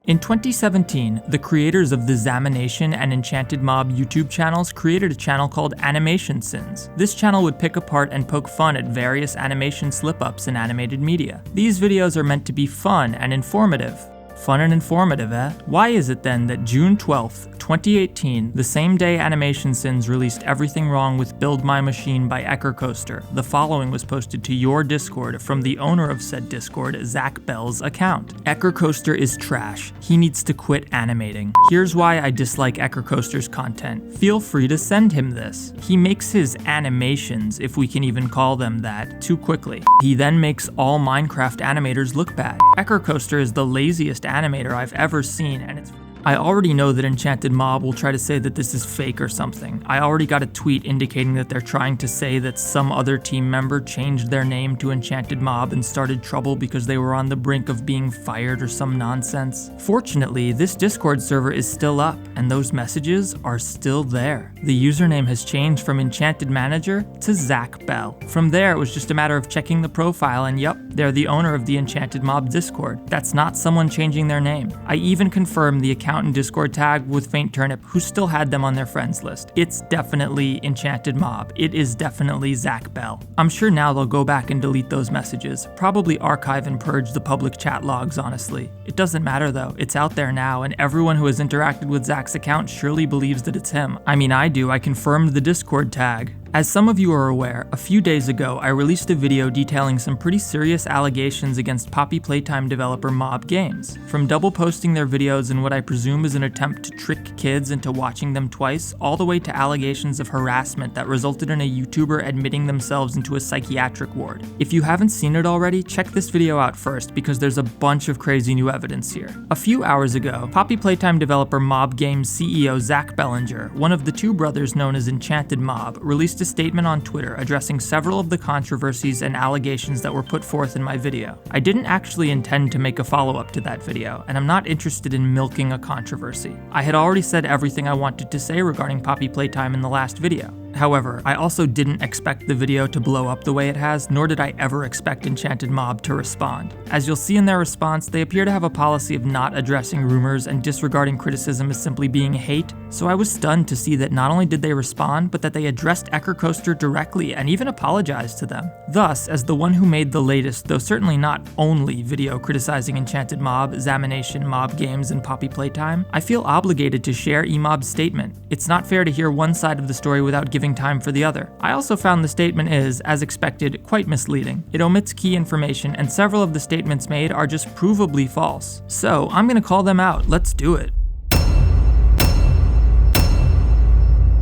In 2017, the creators of the Zamination and Enchanted Mob YouTube channels created a channel called Animation Sins. This channel would pick apart and poke fun at various animation slip-ups in animated media. These videos are meant to be fun and informative. Fun and informative, eh? Why is it then that June 12th, 2018, the same day Animation Sins released Everything Wrong with Build My Machine by EckerCoaster, the following was posted to your Discord from the owner of said Discord, Zach Bell's account? EckerCoaster is trash. He needs to quit animating. Here's why I dislike EckerCoaster's content. Feel free to send him this. He makes his animations, if we can even call them that, too quickly. He then makes all Minecraft animators look bad. EckerCoaster is the laziest animator I've ever seen, and it's... I already know that Enchanted Mob will try to say that this is fake or something. I already got a tweet indicating that they're trying to say that some other team member changed their name to Enchanted Mob and started trouble because they were on the brink of being fired or some nonsense. Fortunately, this Discord server is still up, and those messages are still there. The username has changed from Enchanted Manager to Zach Bell. From there, it was just a matter of checking the profile, and yup, they're the owner of the Enchanted Mob Discord. That's not someone changing their name. I even confirmed the account and Discord tag with Faint Turnip, who still had them on their friends list. It's definitely Enchanted Mob. It is definitely Zach Bell. I'm sure now they'll go back and delete those messages. Probably archive and purge the public chat logs, honestly. It doesn't matter though. It's out there now, and everyone who has interacted with Zach's account surely believes that it's him. I mean, I do. I confirmed the Discord tag. As some of you are aware, a few days ago I released a video detailing some pretty serious allegations against Poppy Playtime developer Mob Games. From double posting their videos in what I presume is an attempt to trick kids into watching them twice, all the way to allegations of harassment that resulted in a YouTuber admitting themselves into a psychiatric ward. If you haven't seen it already, check this video out first because there's a bunch of crazy new evidence here. A few hours ago, Poppy Playtime developer Mob Games CEO Zach Bellinger, one of the two brothers known as Enchanted Mob, released a statement on Twitter addressing several of the controversies and allegations that were put forth in my video. I didn't actually intend to make a follow-up to that video, and I'm not interested in milking a controversy. I had already said everything I wanted to say regarding Poppy Playtime in the last video. However, I also didn't expect the video to blow up the way it has, nor did I ever expect Enchanted Mob to respond. As you'll see in their response, they appear to have a policy of not addressing rumors and disregarding criticism as simply being hate, so I was stunned to see that not only did they respond, but that they addressed EckerCoaster directly and even apologized to them. Thus, as the one who made the latest, though certainly not only, video criticizing Enchanted Mob, Zamination, Mob Games, and Poppy Playtime, I feel obligated to share eMob's statement. It's not fair to hear one side of the story without giving time for the other. I also found the statement is, as expected, quite misleading. It omits key information, and several of the statements made are just provably false. So, I'm gonna call them out. Let's do it.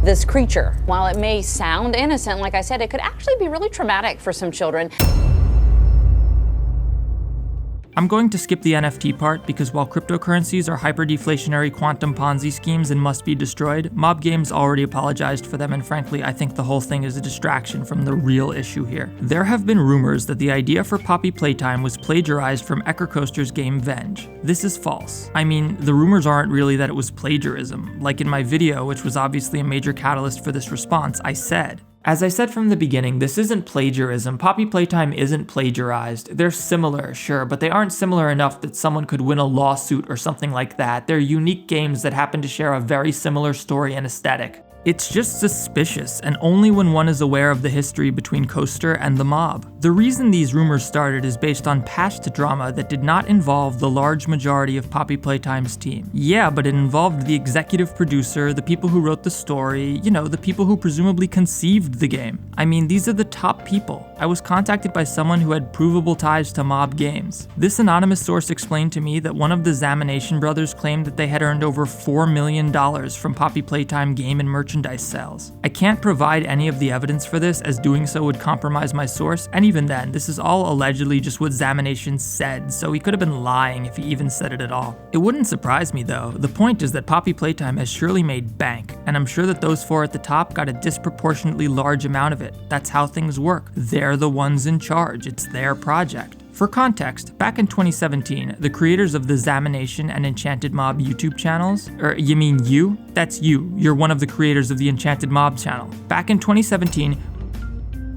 This creature, while it may sound innocent, like I said, it could actually be really traumatic for some children. I'm going to skip the NFT part because while cryptocurrencies are hyper-deflationary quantum Ponzi schemes and must be destroyed, Mob Games already apologized for them, and frankly, I think the whole thing is a distraction from the real issue here. There have been rumors that the idea for Poppy Playtime was plagiarized from EckerCoaster's game Venge. This is false. I mean, the rumors aren't really that it was plagiarism. Like in my video, which was obviously a major catalyst for this response, I said, as I said from the beginning, this isn't plagiarism. Poppy Playtime isn't plagiarized. They're similar, sure, but they aren't similar enough that someone could win a lawsuit or something like that. They're unique games that happen to share a very similar story and aesthetic. It's just suspicious, and only when one is aware of the history between Coaster and the mob. The reason these rumors started is based on past drama that did not involve the large majority of Poppy Playtime's team. Yeah, but it involved the executive producer, the people who wrote the story, you know, the people who presumably conceived the game. I mean, these are the top people. I was contacted by someone who had provable ties to Mob Games. This anonymous source explained to me that one of the Zamination brothers claimed that they had earned over $4 million from Poppy Playtime game and merchandise sales. I can't provide any of the evidence for this, as doing so would compromise my source, and even then, this is all allegedly just what Zamination said, so he could have been lying if he even said it at all. It wouldn't surprise me though. The point is that Poppy Playtime has surely made bank, and I'm sure that those four at the top got a disproportionately large amount of it. That's how things work. They're the ones in charge. It's their project. For context, back in 2017, the creators of the Zamination and Enchanted Mob YouTube channels, you mean you? That's you. You're one of the creators of the Enchanted Mob channel. Back in 2017,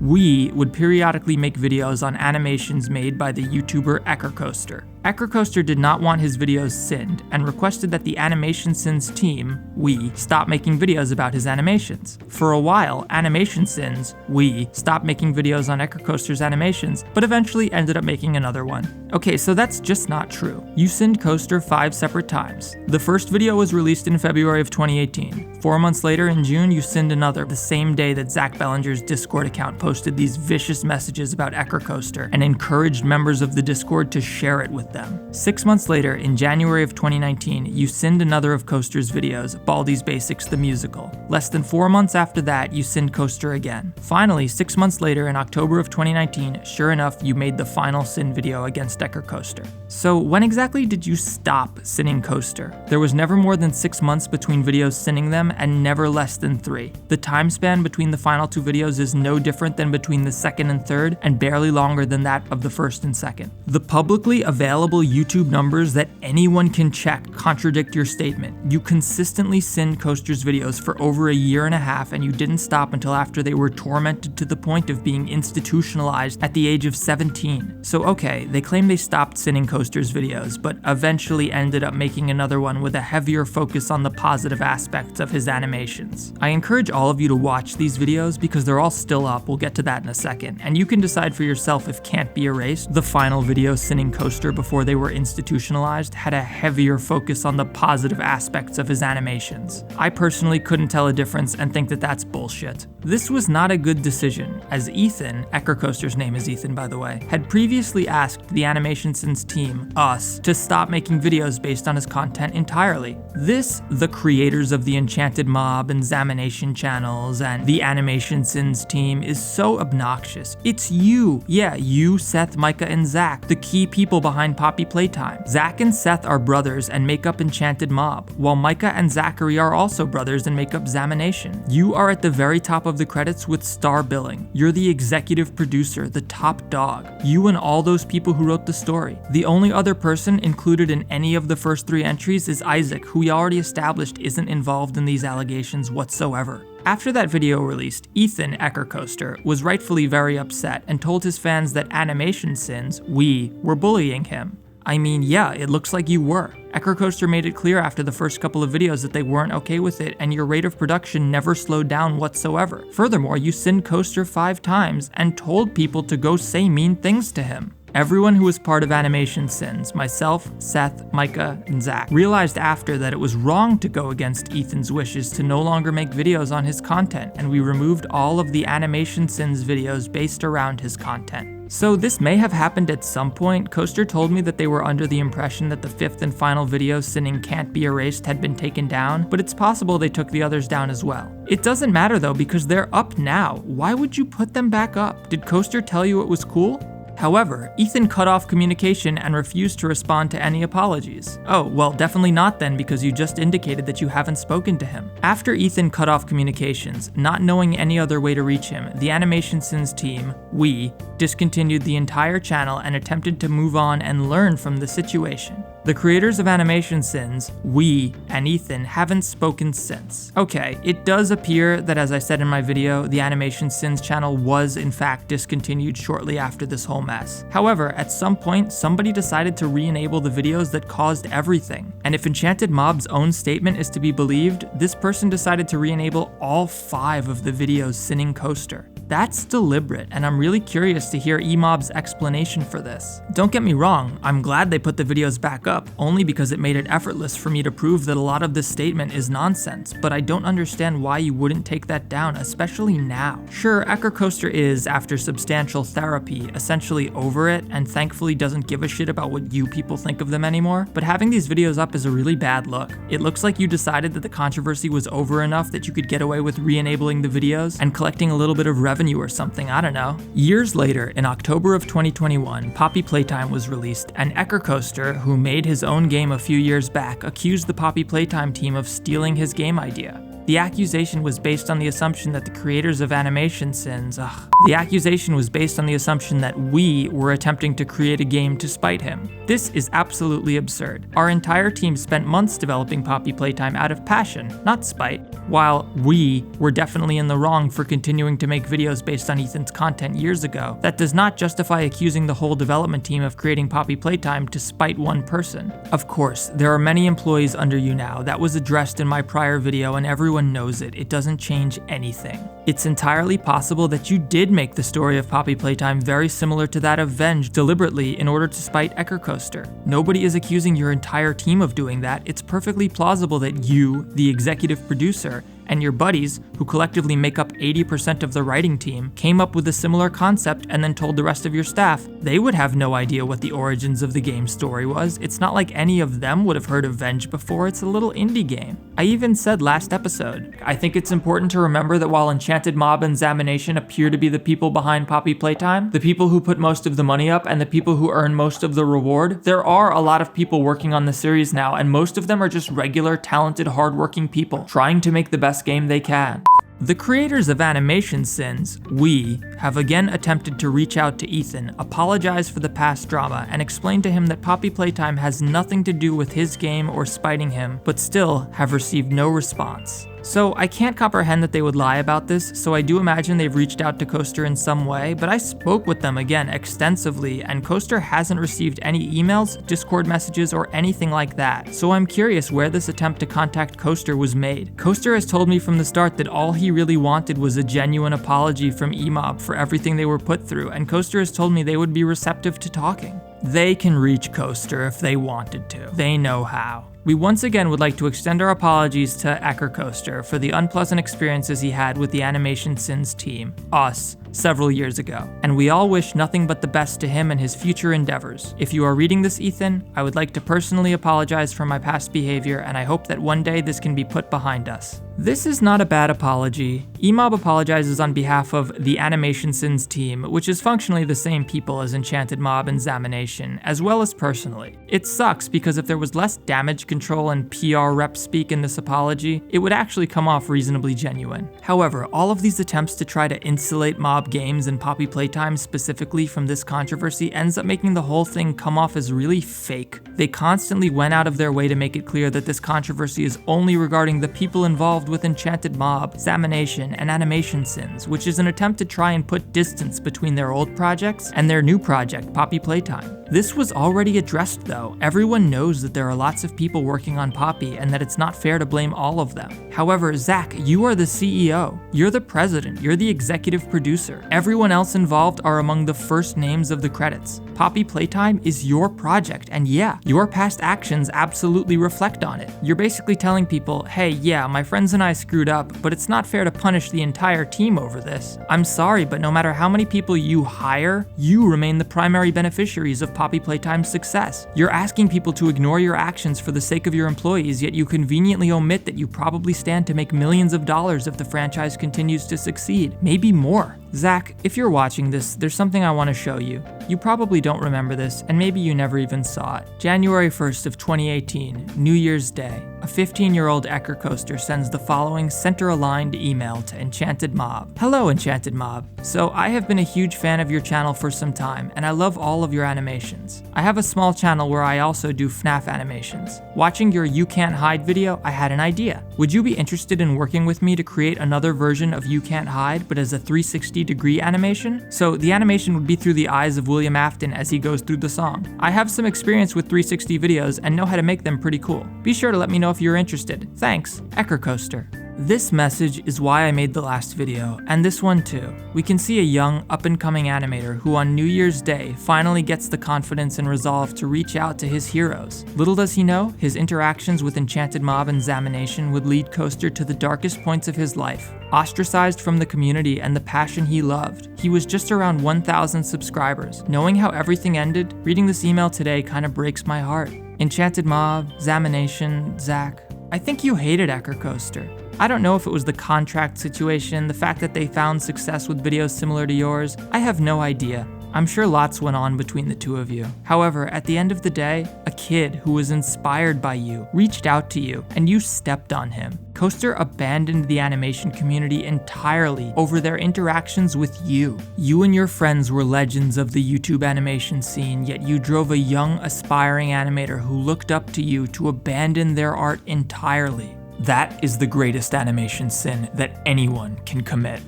we would periodically make videos on animations made by the YouTuber EckerCoaster. EchoCoaster did not want his videos sinned and requested that the Animation Sins team, we, stop making videos about his animations. For a while, Animation Sins, we, stopped making videos on EchoCoaster's animations, but eventually ended up making another one. Okay, so that's just not true. You sinned Coaster 5 separate times. The first video was released in February of 2018. 4 months later, in June, you sinned another, the same day that Zach Bellinger's Discord account posted these vicious messages about EchoCoaster and encouraged members of the Discord to share it with them. 6 months later, in January of 2019, you sinned another of Coaster's videos, Baldi's Basics the Musical. Less than 4 months after that, you sinned Coaster again. Finally, 6 months later, in October of 2019, sure enough, you made the final sin video against EchoCoaster. So when exactly did you stop sinning Coaster? There was never more than 6 months between videos sinning them and never less than 3. The time span between the final 2 videos is no different than between the second and third, and barely longer than that of the first and second. The publicly available YouTube numbers that anyone can check contradict your statement. You consistently sinned Coaster's videos for over a year and a half, and you didn't stop until after they were tormented to the point of being institutionalized at the age of 17. So okay, they claim they stopped sinning Coaster's videos, but eventually ended up making another one with a heavier focus on the positive aspects of his animations. I encourage all of you to watch these videos because they're all still up, we'll get to that in a second, and you can decide for yourself if Can't Be Erased, the final video sinning Coaster before they were institutionalized, had a heavier focus on the positive aspects of his animations. I personally couldn't tell a difference and think that that's bullshit. This was not a good decision, as Ethan, EchoCoaster's name is Ethan by the way, had previously asked the Animation Sins team, us, to stop making videos based on his content entirely. This, the creators of the Enchanted Mob and Zamination channels and the Animation Sins team, is so obnoxious. It's you, yeah, you, Seth, Micah, and Zach, the key people behind Poppy Playtime. Zach and Seth are brothers and make up Enchanted Mob, while Micah and Zachary are also brothers and make up Zamination. You are at the very top of the credits with star billing. You're the executive producer, the top dog. You and all those people who wrote the story. The only other person included in any of the first 3 entries is Isaac, who we already established isn't involved in these allegations whatsoever. After that video released, Ethan, EchoCoaster, was rightfully very upset and told his fans that Animation Sins, we, were bullying him. I mean, yeah, it looks like you were. EchoCoaster made it clear after the first couple of videos that they weren't okay with it, and your rate of production never slowed down whatsoever. Furthermore, you sinned Coaster 5 times and told people to go say mean things to him. Everyone who was part of Animation Sins, myself, Seth, Micah, and Zach, realized after that it was wrong to go against Ethan's wishes to no longer make videos on his content, and we removed all of the Animation Sins videos based around his content. So this may have happened at some point. Coaster told me that they were under the impression that the 5th and final video sinning Can't Be Erased had been taken down, but it's possible they took the others down as well. It doesn't matter though, because they're up now. Why would you put them back up? Did Coaster tell you it was cool? However, Ethan cut off communication and refused to respond to any apologies. Oh, well, definitely not then, because you just indicated that you haven't spoken to him. After Ethan cut off communications, not knowing any other way to reach him, the Animation Sins team, we, discontinued the entire channel and attempted to move on and learn from the situation. The creators of Animation Sins, we, and Ethan haven't spoken since. Okay, it does appear that, as I said in my video, the Animation Sins channel was in fact discontinued shortly after this whole mess. However, at some point, somebody decided to re-enable the videos that caused everything. And if Enchanted Mob's own statement is to be believed, this person decided to re-enable all 5 of the videos sinning Coaster. That's deliberate, and I'm really curious to hear eMob's explanation for this. Don't get me wrong, I'm glad they put the videos back up, only because it made it effortless for me to prove that a lot of this statement is nonsense, but I don't understand why you wouldn't take that down, especially now. Sure, EchoCoaster is, after substantial therapy, essentially over it, and thankfully doesn't give a shit about what you people think of them anymore, but having these videos up is a really bad look. It looks like you decided that the controversy was over enough that you could get away with re-enabling the videos and collecting a little bit of revenue or something, I don't know. Years later, in October of 2021, Poppy Playtime was released, and EchoCoaster, who made his own game a few years back, accused the Poppy Playtime team of stealing his game idea. The accusation was based on the assumption that the creators of Animation Sins, The accusation was based on the assumption that we were attempting to create a game to spite him. This is absolutely absurd. Our entire team spent months developing Poppy Playtime out of passion, not spite. While we were definitely in the wrong for continuing to make videos based on Ethan's content years ago, that does not justify accusing the whole development team of creating Poppy Playtime to spite one person. Of course, there are many employees under you now. That was addressed in my prior video and everyone knows it. It doesn't change anything. It's entirely possible that you did make the story of Poppy Playtime very similar to that of Venge deliberately in order to spite Eckercoaster. Nobody is accusing your entire team of doing that. It's perfectly plausible that you, the executive producer, and your buddies, who collectively make up 80% of the writing team, came up with a similar concept and then told the rest of your staff. They would have no idea what the origins of the game's story was. It's not like any of them would have heard of Venge before. It's a little indie game. I even said last episode, I think it's important to remember that while EnchantedMob and Zamination appear to be the people behind Poppy Playtime, the people who put most of the money up and the people who earn most of the reward, there are a lot of people working on the series now, and most of them are just regular, talented, hardworking people trying to make the best game they can. The creators of Animation Sins, we, have again attempted to reach out to Ethan, apologize for the past drama, and explain to him that Poppy Playtime has nothing to do with his game or spiting him, but still have received no response. So I can't comprehend that they would lie about this, so I do imagine they've reached out to Coaster in some way, but I spoke with them again extensively, and Coaster hasn't received any emails, Discord messages, or anything like that. So I'm curious where this attempt to contact Coaster was made. Coaster has told me from the start that all he really wanted was a genuine apology from EMOB for everything they were put through, and Coaster has told me they would be receptive to talking. They can reach Coaster if they wanted to. They know how. We once again would like to extend our apologies to Eckercoaster for the unpleasant experiences he had with the Animation Sins team, us, several years ago, and we all wish nothing but the best to him and his future endeavors. If you are reading this, Ethan, I would like to personally apologize for my past behavior, and I hope that one day this can be put behind us. This is not a bad apology. EMOB apologizes on behalf of the Animation Sins team, which is functionally the same people as EnchantedMob and Zamination, as well as personally. It sucks because if there was less damage control and PR rep speak in this apology, it would actually come off reasonably genuine. However, all of these attempts to try to insulate Mob Games and Poppy Playtime specifically from this controversy ends up making the whole thing come off as really fake. They constantly went out of their way to make it clear that this controversy is only regarding the people involved with EnchantedMob, Zamination, and Animation Sins, which is an attempt to try and put distance between their old projects and their new project, Poppy Playtime. This was already addressed though. Everyone knows that there are lots of people working on Poppy and that it's not fair to blame all of them. However, Zach, you are the CEO. You're the president. You're the executive producer. Everyone else involved are among the first names of the credits. Poppy Playtime is your project, and yeah, your past actions absolutely reflect on it. You're basically telling people, hey, yeah, my friends and I screwed up, but it's not fair to punish the entire team over this. I'm sorry, but no matter how many people you hire, you remain the primary beneficiaries of Poppy Playtime's success. You're asking people to ignore your actions for the sake of your employees, yet you conveniently omit that you probably stand to make millions of dollars if the franchise continues to succeed, maybe more. Zach, if you're watching this, there's something I want to show you. You probably don't remember this, and maybe you never even saw it. January 1st of 2018, New Year's Day, a 15-year-old Eckercoaster sends the following center-aligned email to EnchantedMob. Hello, EnchantedMob. So I have been a huge fan of your channel for some time, and I love all of your animations. I have a small channel where I also do FNAF animations. Watching your You Can't Hide video, I had an idea. Would you be interested in working with me to create another version of You Can't Hide, but as a 360-degree animation? So the animation would be through the eyes of William Afton as he goes through the song. I have some experience with 360 videos and know how to make them pretty cool. Be sure to let me know if you're interested. Thanks, Eckercoaster. This message is why I made the last video, and this one too. We can see a young, up-and-coming animator who on New Year's Day finally gets the confidence and resolve to reach out to his heroes. Little does he know, his interactions with EnchantedMob and Zamination would lead Coaster to the darkest points of his life. Ostracized from the community and the passion he loved. He was just around 1,000 subscribers. Knowing how everything ended, reading this email today kind of breaks my heart. EnchantedMob, Zamination, Zach, I think you hated Eckercoaster. I don't know if it was the contract situation, the fact that they found success with videos similar to yours. I have no idea. I'm sure lots went on between the two of you. However, at the end of the day, a kid who was inspired by you reached out to you, and you stepped on him. Coaster abandoned the animation community entirely over their interactions with you. You and your friends were legends of the YouTube animation scene, yet you drove a young, aspiring animator who looked up to you to abandon their art entirely. That is the greatest animation sin that anyone can commit.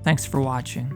Thanks for watching.